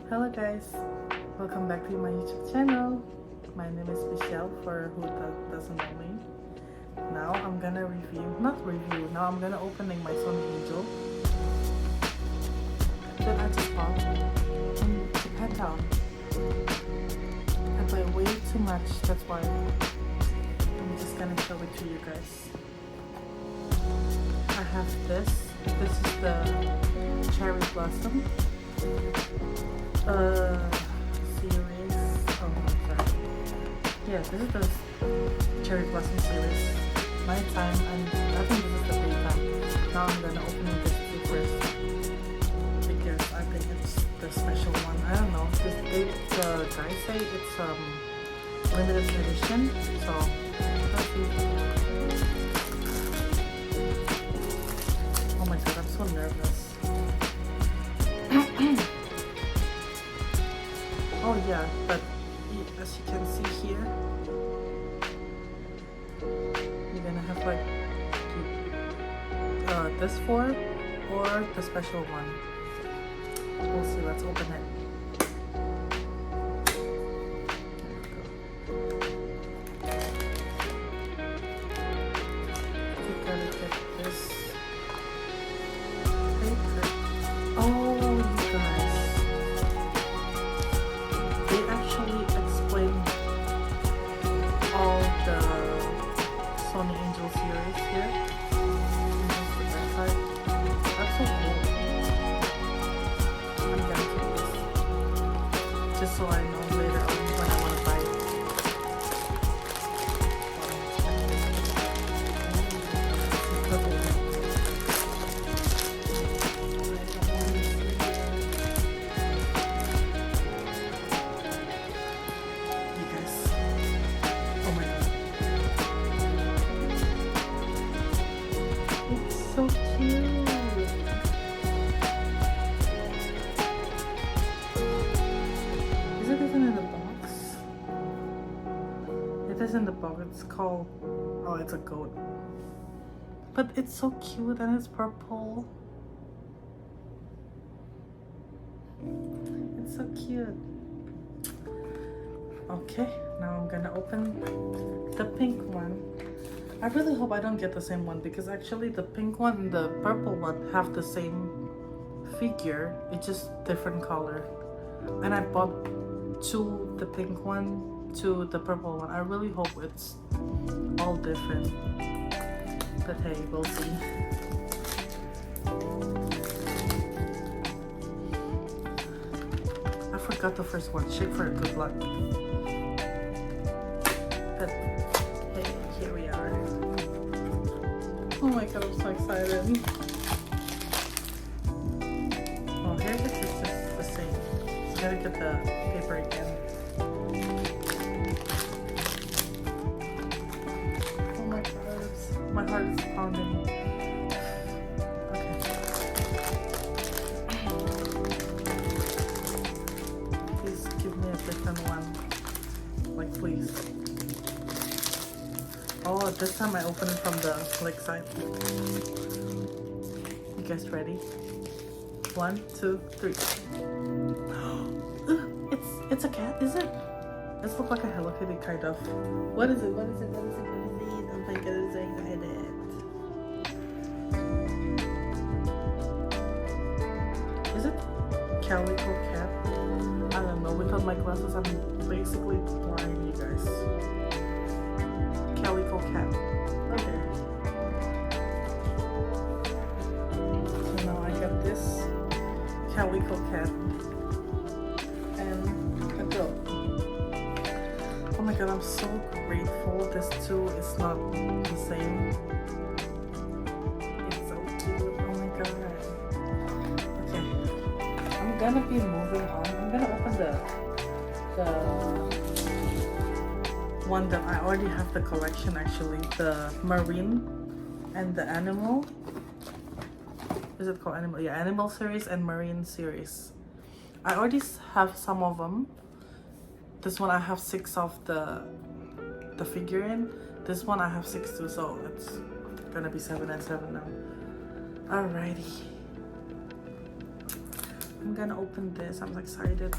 Hello guys, welcome back to my YouTube channel. My name is Michelle for who doesn't know me. Now I'm gonna now I'm gonna opening my Sonny Angel that I just bought in Japantown. I buy way too much, that's why I'm just gonna show it to you guys. I have this is the Cherry Blossom series. Oh, I'm sorry. Yeah, this is the Cherry Blossom series. Nighttime, and I think this is the daytime. Now I'm gonna open this first because I think it's the special one. I don't know. The guys say it's limited edition, so let's see. Oh my god, I'm so nervous. Oh yeah, but as you can see here, you're gonna have like this four or the special one. We'll see, let's open it. You gotta get this paper. Oh, you guys. They actually explain all the Sonny Angel series here. That's so cool. I'm gonna keep this just so I know later on when I want to buy it. So cute. Is it even in the box? It is in the box. It's called, oh, it's a goat. But it's so cute and it's purple. It's so cute. Okay, now I'm gonna open the pink one. I really hope I don't get the same one because actually the pink one and the purple one have the same figure. It's just different color. And I bought two, the pink one, to the purple one. I really hope it's all different. But hey, we'll see. I forgot the first one. Shake for good luck. But hey, here we are. Oh my god, I'm so excited. Oh, here this is just the same. So I gotta get the paper again. Oh my god, my heart is pounding. Okay. Please give me a different one. Like, please. Oh, this time I open it from the leg side. You guys ready? 1, 2, 3. It's a cat, is it? It looks like a Hello Kitty kind of. What is it? What is it? What is it? What is it? Oh my god, I'm so excited. Is it Calico Cat? I don't know. Without my glasses, I'm basically blind, you guys. Calico Cat. Okay. So now I got this Calico Cat and a goat. Oh my god, I'm so grateful this two is not the same. It's so cute. Oh my god. Okay. I'm gonna be moving on. I'm gonna open the one that I already have the collection, actually, the marine and the animal. Is it called animal? Yeah, animal series and marine series. I already have some of them. This one I have 6 of the figurine. This one I have 6 too, so it's gonna be 7 and 7 now. Alrighty. I'm gonna open this. I'm excited,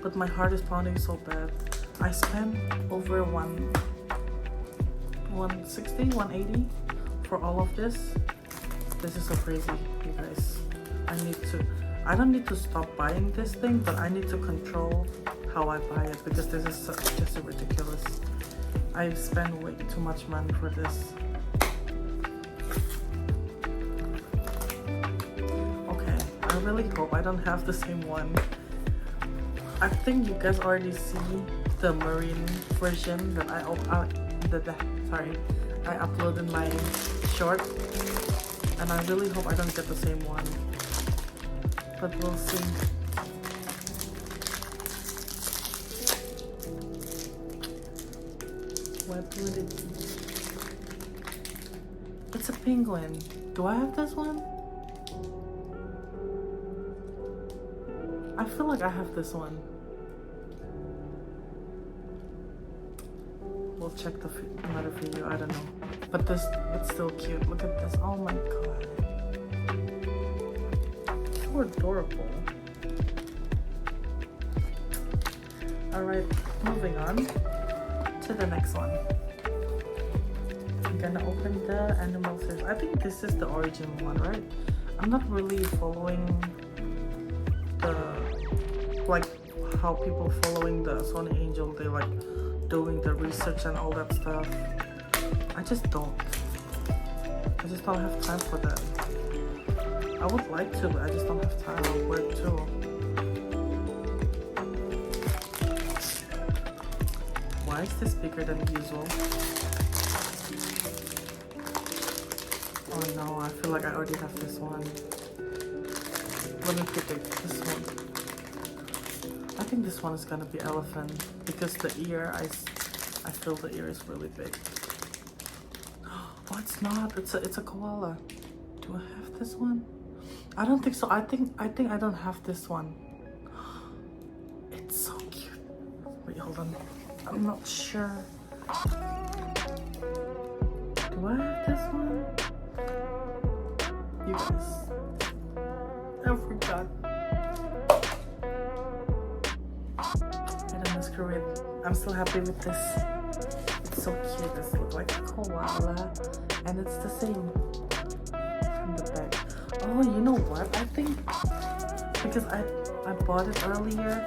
but my heart is pounding so bad. I spent over 160, 180 for all of this. This is so crazy, you guys. I don't need to stop buying this thing, but I need to control how I buy it because this is just ridiculous. I spend way too much money for this. Okay, I really hope I don't have the same one. I think you guys already see the marine version that I uploaded my short, and I really hope I don't get the same one, but we'll see. What would it be? It's a penguin. Do I have this one? I feel like I have this one. We'll check another video, I don't know. But this, it's still cute. Look at this. Oh my god. So adorable. Alright, moving on to the next one. I'm gonna open the animal series. I think this is the origin one, right? I'm not really following like how people following the Sonny Angel, they like doing the research and all that stuff. I just don't have time for that. I would like to, but I just don't have time. I'll work too. Why is this bigger than usual? Oh no, I feel like I already have this one. Let me pick this one. I think this one is gonna be elephant because the ear, I feel the ear is really big. Oh, it's not. It's a koala. Do I have this one? I don't think so. I think I don't have this one. It's so cute. Wait, hold on. I'm not sure. Do I have this one? You guys, I forgot. Screw it. I'm still happy with this. It's so cute. This looks like a koala, and it's the same from the back. Oh, you know what? I think because I bought it earlier,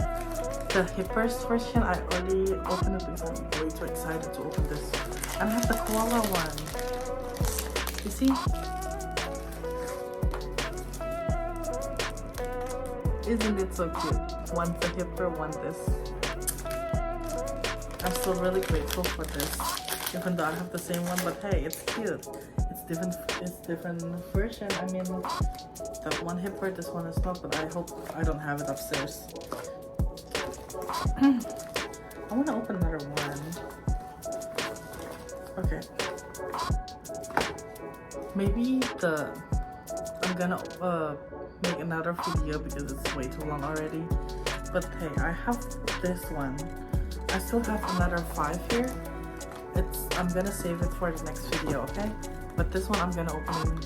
the hippers version. I already opened it because I'm way too excited to open this. And I have the koala one. You see? Isn't it so cute? One the hipper, one this. I'm still really grateful for this, even though I have the same one. But hey, it's cute. It's different version. I mean, that one hipper, this one is not. But I hope I don't have it upstairs. I want to open another one. Okay. Maybe I'm gonna make another video because it's way too long already. But hey, I have this one. I still have another 5 here. I'm gonna save it for the next video, okay? But this one I'm gonna open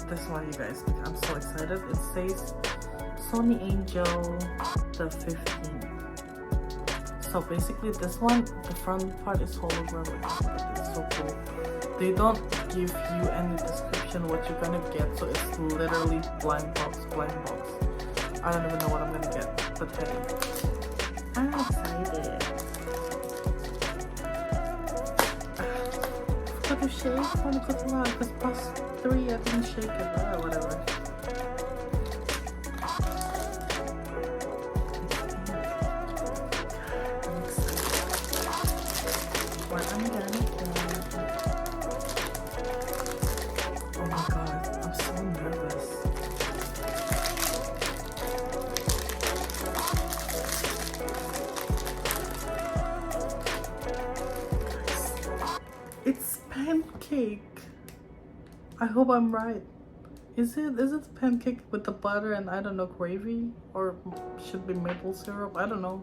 this one, you guys. I'm so excited. It says Sonny Angel the 15th. So basically this one, the front part is holographic. It's so cool. They don't give you any description what you're gonna get, so it's literally blind box. I don't even know what I'm gonna get, but hey, I'm excited. Got to shake? I want to cut long because +3 I didn't shake it, whatever. I'm excited. What I'm gonna do. Oh my god, I'm so nervous. It's pancake. I hope I'm right. Is it pancake with the butter and I don't know, gravy, or should be maple syrup? I don't know.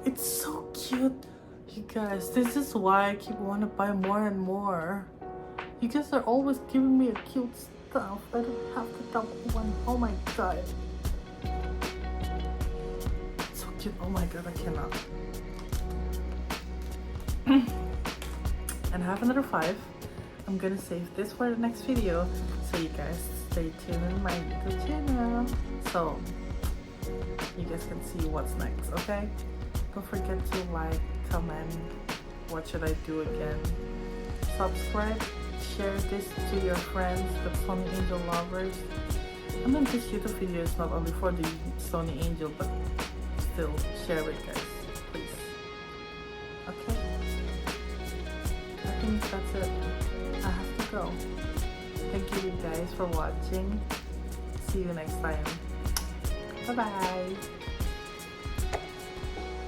It's so cute, you guys. This is why I keep wanting to buy more and more. You guys are always giving me a cute stuff. I don't have the double one. Oh my god. Oh my god, I cannot. And I have another 5. I'm gonna save this for the next video, so you guys stay tuned in my YouTube channel, so you guys can see what's next, okay? Don't forget to like, comment, what should I do again, subscribe, share this to your friends, the Sonny Angel lovers. I mean, this YouTube video is not only for the Sonny Angel, but still share it, guys, please. Okay, I think that's it. I have to go. Thank you guys for watching. See you next time. Bye bye.